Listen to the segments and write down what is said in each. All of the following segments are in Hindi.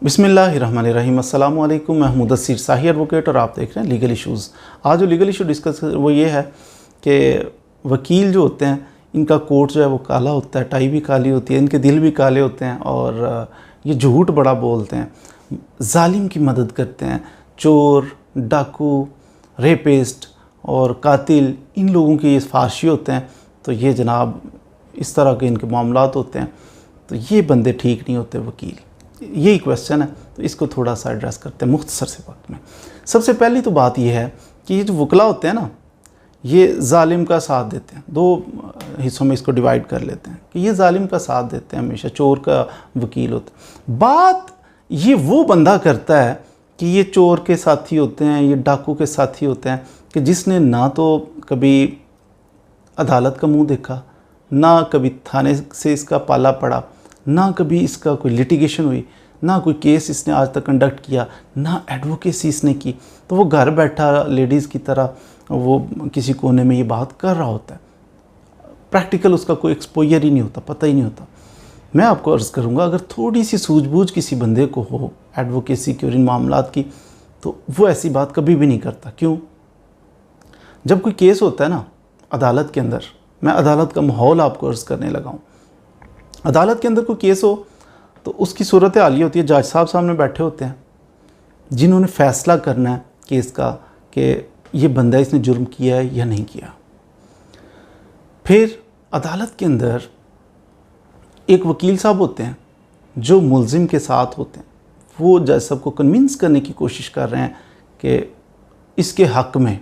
बिस्मिल्लाहिर्रहमानिर्रहीम। अस्सलाम वालेकुम। मैं मुदस्सिर शाही एडवोकेट और आप देख रहे हैं लीगल इश्यूज़। आज जो लीगल इशू डिस्कस वो ये है कि वकील जो होते हैं इनका कोट जो है वो काला होता है, टाई भी काली होती है, इनके दिल भी काले होते हैं और ये झूठ बड़ा बोलते हैं, जालिम की मदद करते हैं। चोर, डाकू, रेपिस्ट और कातिल, इन लोगों की ये फाशी होते हैं। तो ये जनाब इस तरह के इनके मामलात होते हैं, तो ये बंदे ठीक नहीं होते वकील। यही क्वेश्चन है, तो इसको थोड़ा सा एड्रेस करते हैं मुख्तसर से वक्त में। सबसे पहली तो बात यह है कि ये जो वकला होते हैं ना, ये जालिम का साथ देते हैं। दो हिस्सों में इसको डिवाइड कर लेते हैं कि ये जालिम का साथ देते हैं, हमेशा चोर का वकील होता है। बात ये वो बंदा करता है कि ये चोर के साथी होते हैं, ये डाकू के साथी होते हैं कि जिसने ना तो कभी अदालत का मुंह देखा, ना कभी थाने से इसका पाला पड़ा, ना कभी इसका कोई लिटिगेशन हुई, ना कोई केस इसने आज तक कंडक्ट किया, ना एडवोकेसी इसने की। तो वो घर बैठा लेडीज़ की तरह वो किसी कोने में ये बात कर रहा होता है। प्रैक्टिकल उसका कोई एक्सपोजर ही नहीं होता, पता ही नहीं होता। मैं आपको अर्ज़ करूँगा, अगर थोड़ी सी सूझबूझ किसी बंदे को हो एडवोकेसी की और इन मामलात की, तो वो ऐसी बात कभी भी नहीं करता। क्यों? जब कोई केस होता है ना अदालत के अंदर, मैं अदालत का माहौल आपको अर्ज़ करने लगा हूँ। अदालत के अंदर कोई केस हो तो उसकी सूरत हाल ये होती है, जज साहब सामने बैठे होते हैं जिन्होंने फ़ैसला करना है केस का कि ये बंदा इसने जुर्म किया है या नहीं किया। फिर अदालत के अंदर एक वकील साहब होते हैं जो मुल्ज़िम के साथ होते हैं। वो जज साहब को कन्विंस करने की कोशिश कर रहे हैं कि इसके हक़ में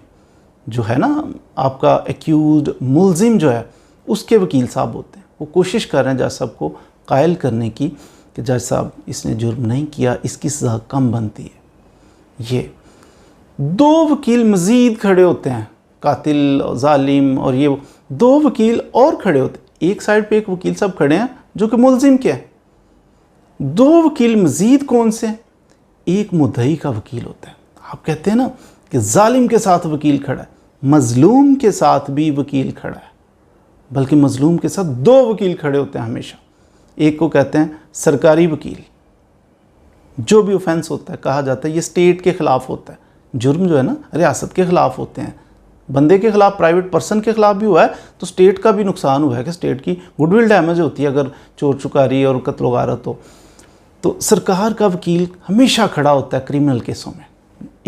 जो है ना आपका एक्यूज़्ड मुल्ज़िम जो है उसके वकील साहब होते हैं। वो कोशिश कर रहे हैं जज साहब को कायल करने की कि जज साहब इसने जुर्म नहीं किया, इसकी सज़ा कम बनती है। ये दो वकील मज़ीद खड़े होते हैं, कातिल और जालिम, और ये दो वकील और खड़े होते हैं। एक साइड पे एक वकील साहब खड़े हैं जो कि मुल्ज़िम के हैं। दो वकील मज़ीद कौन से? एक मुद्दई का वकील होता है। आप कहते हैं ना कि जालिम के साथ वकील खड़ा है, मज़लूम के साथ भी वकील खड़ा है, बल्कि मज़लूम के साथ दो वकील खड़े होते हैं हमेशा। एक को कहते हैं सरकारी वकील। जो भी ऑफेंस होता है, कहा जाता है ये स्टेट के ख़िलाफ़ होता है। जुर्म जो है ना रियासत के ख़िलाफ़ होते हैं। बंदे के ख़िलाफ़, प्राइवेट पर्सन के ख़िलाफ़ भी हुआ है तो स्टेट का भी नुकसान हुआ है कि स्टेट की गुडविल डैमेज होती है अगर चोर चुकारी और कत्ल गारत हो। तो सरकार का वकील हमेशा खड़ा होता है क्रिमिनल केसों में।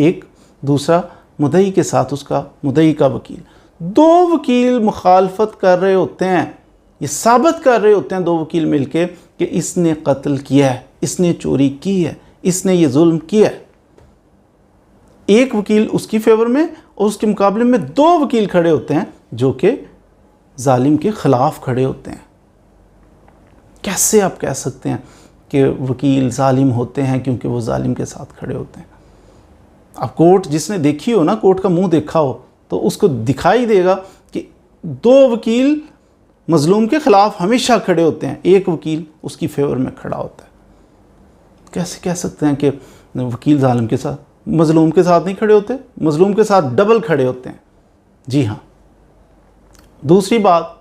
एक दूसरा मुद्दई के साथ उसका मुद्दई का वकील। दो वकील मुखालफत कर रहे होते हैं, ये साबित कर रहे होते हैं दो वकील मिलके कि इसने कत्ल किया है, इसने चोरी की है, इसने ये जुल्म किया है। एक वकील उसकी फेवर में और उसके मुकाबले में दो वकील खड़े होते हैं जो कि जालिम के ख़िलाफ़ खड़े होते हैं। कैसे आप कह सकते हैं कि वकील जालिम होते हैं? क्योंकि वो जालिम के साथ खड़े होते हैं। अब कोर्ट जिसने देखी हो ना, कोर्ट का मुंह देखा हो, तो उसको दिखाई देगा कि दो वकील मज़लूम के ख़िलाफ़ हमेशा खड़े होते हैं, एक वकील उसकी फेवर में खड़ा होता है। कैसे कह सकते हैं कि वकील जालिम के साथ, मज़लूम के साथ नहीं खड़े होते? मज़लूम के साथ डबल खड़े होते हैं। जी हाँ। दूसरी बात,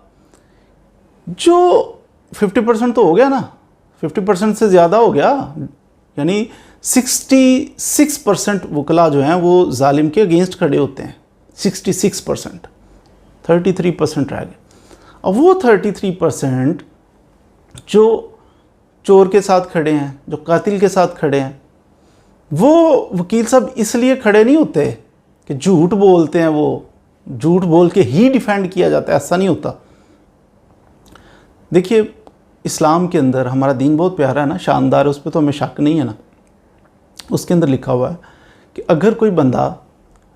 जो 50% तो हो गया ना, 50% से ज़्यादा हो गया, यानी 66% वकला जो हैं वो जालिम के अगेंस्ट खड़े होते हैं। 66%, 33% रह गए। अब वो 33% जो चोर के साथ खड़े हैं, जो कातिल के साथ खड़े हैं, वो वकील साहब इसलिए खड़े नहीं होते कि झूठ बोलते हैं, वो झूठ बोल के ही डिफेंड किया जाता है, ऐसा नहीं होता। देखिए इस्लाम के अंदर हमारा दीन बहुत प्यारा है ना, शानदार है, उस पर तो हमें शक नहीं है ना। उसके अंदर लिखा हुआ है कि अगर कोई बंदा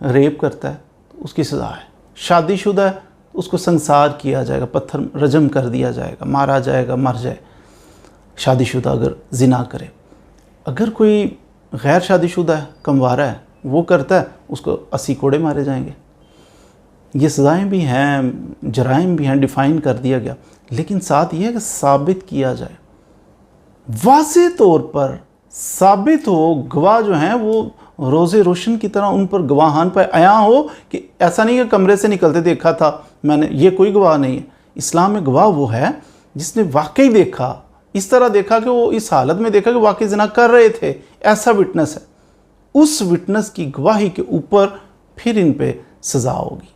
रेप करता है तो उसकी सज़ा है, शादीशुदा है तो उसको संसार किया जाएगा, पत्थर रजम कर दिया जाएगा, मारा जाएगा, मर जाए, शादीशुदा अगर जिना करे। अगर कोई गैर शादीशुदा है, कमवारा है, वो करता है, उसको 80 कोड़े मारे जाएंगे। ये सज़ाएँ भी हैं, जराइम भी हैं, डिफ़ाइन कर दिया गया। लेकिन साथ ये है कि साबित किया जाए, वाज़े तौर पर साबित हो, गवाह जो हैं वो रोज़े रोशन की तरह उन पर गवाहान पर आया हो कि ऐसा नहीं कि कमरे से निकलते देखा था मैंने, ये कोई गवाह नहीं है। इस्लाम में गवाह वो है जिसने वाकई देखा, इस तरह देखा कि वो इस हालत में देखा कि वाकई ज़िना कर रहे थे, ऐसा विटनेस है, उस विटनेस की गवाही के ऊपर फिर इन पे सज़ा होगी।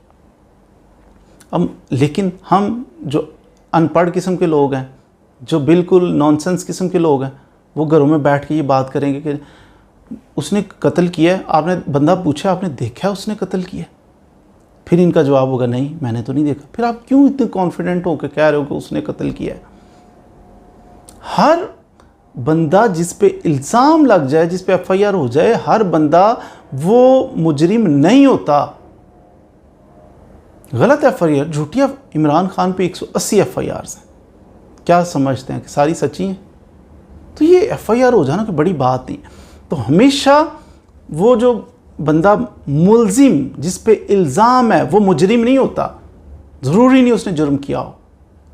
अब लेकिन हम जो अनपढ़ किस्म के लोग हैं, जो बिल्कुल नॉनसेंस किस्म के लोग हैं, वो घरों में बैठ के ये बात करेंगे कि उसने कत्ल किया है। आपने बंदा पूछा, आपने देखा उसने कत्ल किया? फिर इनका जवाब होगा नहीं मैंने तो नहीं देखा। फिर आप क्यों इतने कॉन्फिडेंट होकर कह रहे हो कि उसने कत्ल किया है? हर बंदा जिस पे इल्ज़ाम लग जाए, जिस पे FIR हो जाए, हर बंदा वो मुजरिम नहीं होता। गलत FIR, झूठिया इमरान खान पे 180 FIRs हैं। क्या समझते हैं कि सारी सच्ची हैं? तो ये FIR हो जाना कोई बड़ी बात नहीं। तो हमेशा वो जो बंदा मुल्जिम जिस पे इल्ज़ाम है वो मुजरिम नहीं होता। ज़रूरी नहीं उसने जुर्म किया हो।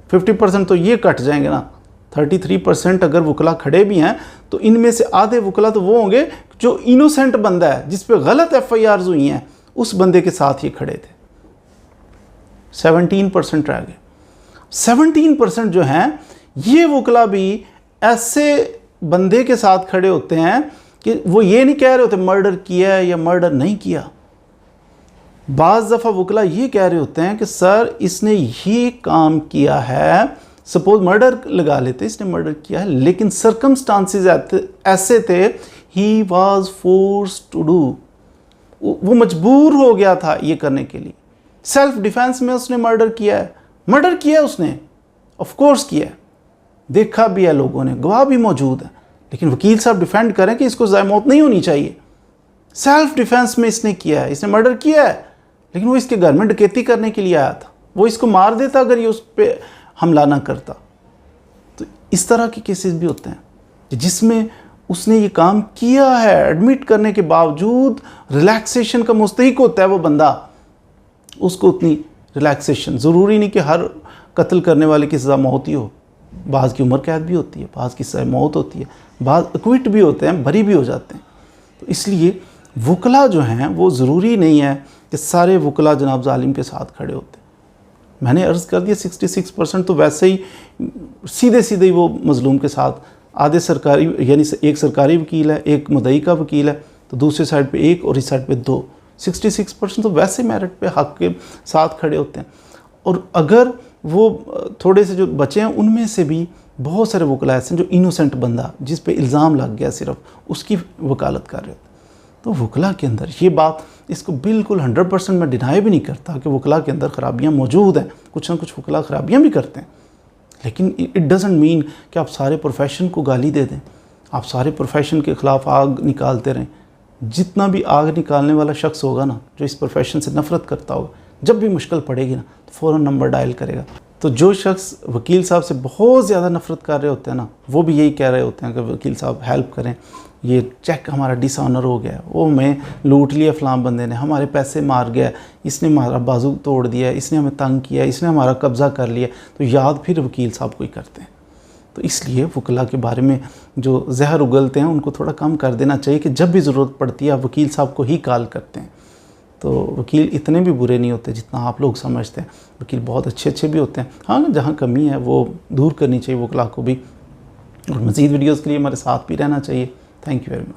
50% तो ये कट जाएंगे ना। 33% अगर वकला खड़े भी हैं तो इनमें से आधे वकला तो वो होंगे जो इनोसेंट बंदा है, जिस पे गलत FIRs हुई हैं, उस बंदे के साथ ये खड़े थे। 17% रह गए। 17% जो हैं ये वकला भी ऐसे बंदे के साथ खड़े होते हैं कि वो ये नहीं कह रहे होते मर्डर किया है या मर्डर नहीं किया। बाज़ दफ़ा वकला ये कह रहे होते हैं कि सर इसने ये काम किया है, सपोज मर्डर लगा लेते, इसने मर्डर किया है लेकिन सर्कमस्टांसिस ऐसे थे, he was forced to do, वो मजबूर हो गया था ये करने के लिए। सेल्फ डिफेंस में उसने मर्डर किया है, मर्डर किया है उसने, ऑफ कोर्स किया है, देखा भी है लोगों ने, गवाह भी मौजूद है, लेकिन वकील साहब डिफेंड करें कि इसको ज़ाय मौत नहीं होनी चाहिए। सेल्फ डिफेंस में इसने किया है, इसने मर्डर किया है, लेकिन वो इसके घर में डकैती करने के लिए आया था, वो इसको मार देता अगर ये उस पर हमला ना करता। तो इस तरह के केसेस भी होते हैं जिसमें उसने ये काम किया है, एडमिट करने के बावजूद रिलैक्सेशन का मुस्तहिक होता है वो बंदा, उसको उतनी रिलैक्सेशन। ज़रूरी नहीं कि हर कत्ल करने वाले की सज़ा मौत ही हो, बाज़ की उम्र कैद भी होती है, बाज़ की सज़ा मौत होती है, बाज़ एक्विट भी होते हैं, बरी भी हो जाते हैं। तो इसलिए वकला जो हैं वो ज़रूरी नहीं है कि सारे वकला जनाब जालिम के साथ खड़े होते हैं। मैंने अर्ज़ कर दिया 66% तो वैसे ही सीधे सीधे ही वो मज़लूम के साथ, आधे सरकारी, यानी एक सरकारी वकील है, एक मुद्दई का वकील है, तो दूसरी साइड पे एक और इस साइड पे दो, 66% तो वैसे मेरिट पे हक़ के साथ खड़े होते हैं। और अगर वो थोड़े से जो बचे हैं उनमें से भी बहुत सारे वकला ऐसे हैं जो इनोसेंट बंदा जिस पे इल्ज़ाम लग गया सिर्फ, उसकी वकालत कर रहे होते हैं। तो वकला के अंदर ये बात, इसको बिल्कुल 100% मैं डिनाई भी नहीं करता कि वकला के अंदर ख़राबियाँ मौजूद हैं, कुछ ना कुछ वकला ख़राबियाँ भी करते हैं, लेकिन इट डज़ंट मीन कि आप सारे प्रोफेशन को गाली दे दें, आप सारे प्रोफेशन के ख़िलाफ़ आग निकालते रहें। जितना भी आग निकालने वाला शख्स होगा ना, जो इस प्रोफेशन से नफ़रत करता होगा, जब भी मुश्किल पड़ेगी ना तो फ़ौरन नंबर डायल करेगा। तो जो शख्स वकील साहब से बहुत ज़्यादा नफ़रत कर रहे होते हैं ना, वो भी यही कह रहे होते हैं कि वकील साहब हेल्प करें, ये चेक हमारा डिसऑनर हो गया, वो हमें लूट लिया फ़लाँ बंदे ने, हमारे पैसे मार गया, इसने हमारा बाजू तोड़ दिया, इसने हमें तंग किया, इसने हमारा कब्ज़ा कर लिया। तो याद फिर वकील साहब को ही करते हैं। तो इसलिए वकला के बारे में जो जहर उगलते हैं उनको थोड़ा कम कर देना चाहिए कि जब भी ज़रूरत पड़ती है आप वकील साहब को ही कॉल करते हैं। तो वकील इतने भी बुरे नहीं होते जितना आप लोग समझते हैं, वकील बहुत अच्छे भी होते हैं। हाँ, जहाँ कमी है वो दूर करनी चाहिए वकला को भी। और मज़ीद वीडियोज़ के लिए हमारे साथ भी रहना चाहिए। Thank you very much.